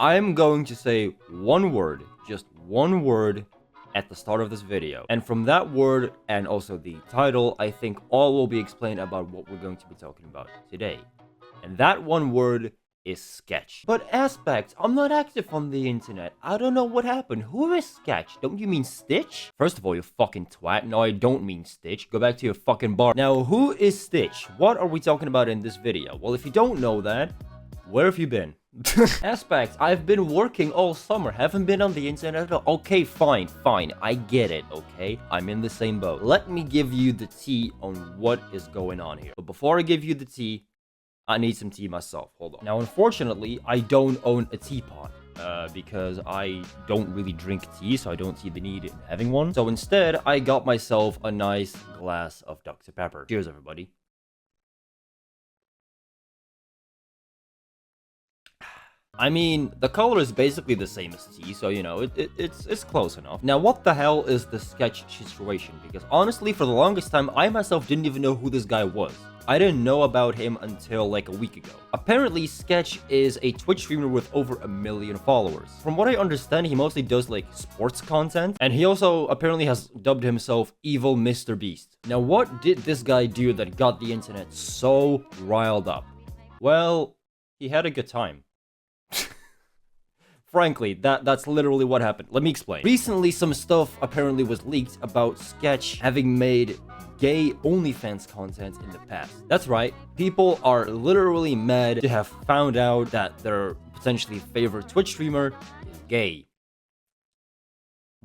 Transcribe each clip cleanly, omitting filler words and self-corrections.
I'm going to say one word, just one word, at the start of this video. And from that word, and also the title, I think all will be explained about what we're going to be talking about today. And that one word is Sketch. But Aspect, I'm not active on the internet. I don't know what happened. Who is Sketch? Don't you mean Stitch? First of all, you fucking twat. No, I don't mean Stitch. Go back to your fucking bar. Now, who is Stitch? What are we talking about in this video? Well, if you don't know that, where have you been? Aspect, I've been working all summer, haven't been on the internet. Okay, fine, I get it, okay? I'm in the same boat. Let me give you the tea on what is going on here. But before I give you the tea, I need some tea myself. Hold on. Now, unfortunately, I don't own a teapot. Because I don't really drink tea, so I don't see the need in having one. So instead, I got myself a nice glass of Dr. Pepper. Cheers, everybody. I mean, the color is basically the same as tea, so, you know, it's close enough. Now, what the hell is the Sketch situation? Because honestly, for the longest time, I myself didn't even know who this guy was. I didn't know about him until like a week ago. Apparently, Sketch is a Twitch streamer with over 1 million followers. From what I understand, he mostly does like sports content, and he also apparently has dubbed himself Evil Mr. Beast. Now, what did this guy do that got the internet so riled up? Well, he had a good time. Frankly, that's literally what happened. Let me explain. Recently, some stuff apparently was leaked about Sketch having made gay OnlyFans content in the past. That's right, people are literally mad to have found out that their potentially favorite Twitch streamer is gay.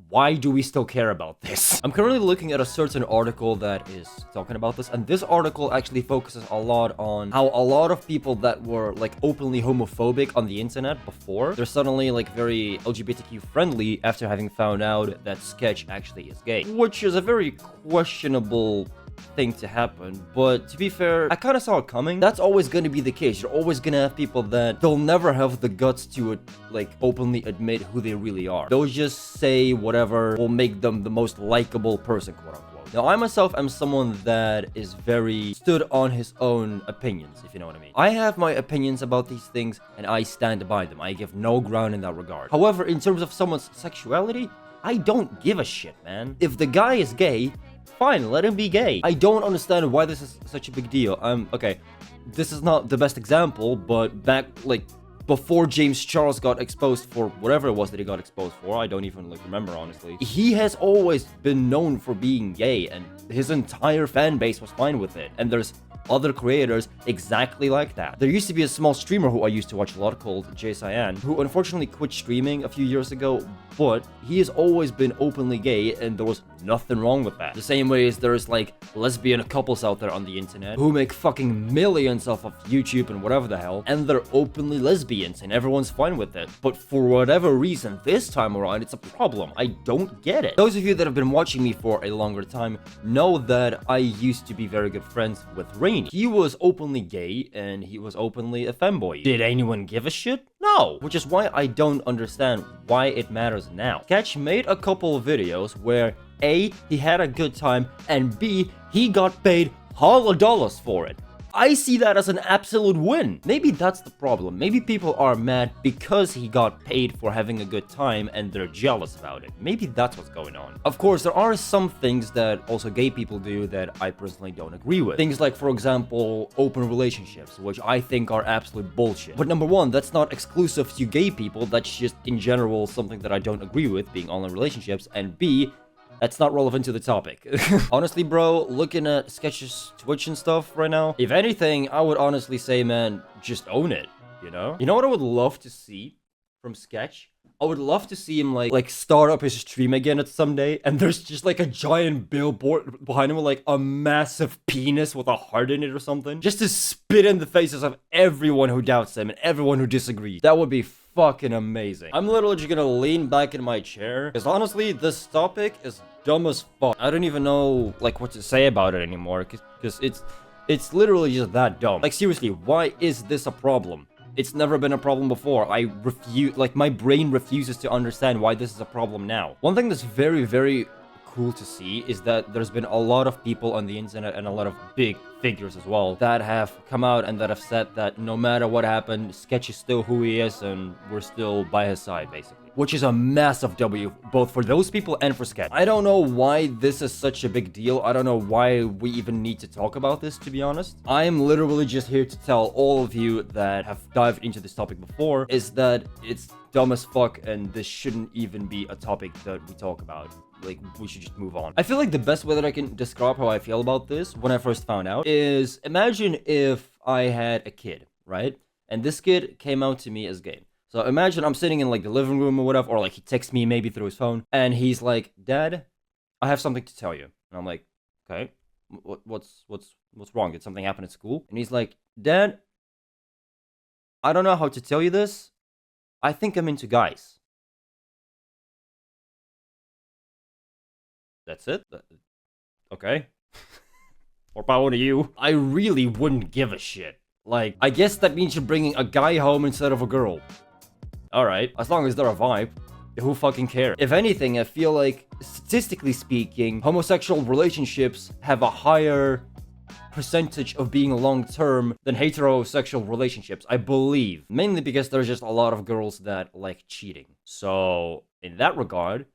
Why do we still care about this? I'm currently looking at a certain article that is talking about this, and this article actually focuses a lot on how a lot of people that were like openly homophobic on the internet before, they're suddenly like very LGBTQ friendly after having found out that Sketch actually is gay, which is a very questionable thing to happen. But to be fair, I kind of saw it coming. That's always going to be the case. You're always going to have people that they'll never have the guts to like openly admit who they really are. They'll just say whatever will make them the most likable person, quote unquote. Now, I myself am someone that is very stood on his own opinions, if you know what I mean. I have my opinions about these things and I stand by them. I give no ground in that regard. However, in terms of someone's sexuality, I don't give a shit, man. If the guy is gay, fine, let him be gay. I don't understand why this is such a big deal. Okay, this is not the best example, but back, like, before James Charles got exposed for whatever it was that he got exposed for, I don't even, like, remember, honestly. He has always been known for being gay, and his entire fan base was fine with it. And there's other creators exactly like that. There used to be a small streamer who I used to watch a lot called Jay Cyan, who unfortunately quit streaming a few years ago, but he has always been openly gay and there was nothing wrong with that. The same way as there's like lesbian couples out there on the internet who make fucking millions off of YouTube and whatever the hell, and they're openly lesbians and everyone's fine with it. But for whatever reason, this time around, it's a problem. I don't get it. Those of you that have been watching me for a longer time know that I used to be very good friends with Rainy. He was openly gay and he was openly a femboy. Did anyone give a shit? No. Which is why I don't understand why it matters now. Sketch made a couple of videos where A, he had a good time, and B, he got paid holla dollars for it. I see that as an absolute win. Maybe that's the problem. Maybe people are mad because he got paid for having a good time and they're jealous about it. Maybe that's what's going on. Of course, there are some things that also gay people do that I personally don't agree with. Things like, for example, open relationships, which I think are absolute bullshit. But number one, that's not exclusive to gay people. That's just in general something that I don't agree with, being online relationships. And B, that's not relevant to the topic. Honestly, bro, looking at Sketch's Twitch and stuff right now, if anything, I would honestly say, man, just own it, you know? You know what I would love to see from Sketch? I would love to see him, like start up his stream again at someday, and there's just, like, a giant billboard behind him with, like, a massive penis with a heart in it or something. Just to spit in the faces of everyone who doubts him and everyone who disagrees. That would be fucking amazing. I'm literally just gonna lean back in my chair, because honestly, this topic is dumb as fuck. I don't even know, like, what to say about it anymore, because it's literally just that dumb. Like, seriously, why is this a problem? It's never been a problem before. I refuse, like, my brain refuses to understand why this is a problem now. One thing that's very, very cool to see is that there's been a lot of people on the internet and a lot of big figures as well that have come out and that have said that no matter what happened, Sketch is still who he is and we're still by his side, basically. Which is a massive W, both for those people and for Sketch. I don't know why this is such a big deal. I don't know why we even need to talk about this, to be honest. I am literally just here to tell all of you that have dived into this topic before, is that it's dumb as fuck and this shouldn't even be a topic that we talk about. Like, we should just move on. I feel like the best way that I can describe how I feel about this when I first found out is, imagine if I had a kid, right? And this kid came out to me as gay. So imagine I'm sitting in like the living room or whatever, or like he texts me maybe through his phone, and he's like, "Dad, I have something to tell you." And I'm like, "Okay, what's wrong? Did something happen at school?" And he's like, "Dad, I don't know how to tell you this. I think I'm into guys." That's it? Okay. More power to you. I really wouldn't give a shit. Like, I guess that means you're bringing a guy home instead of a girl. Alright, as long as they're a vibe, who fucking cares? If anything, I feel like, statistically speaking, homosexual relationships have a higher percentage of being long-term than heterosexual relationships, I believe. Mainly because there's just a lot of girls that like cheating. So, in that regard,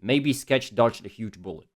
maybe Sketch dodged a huge bullet.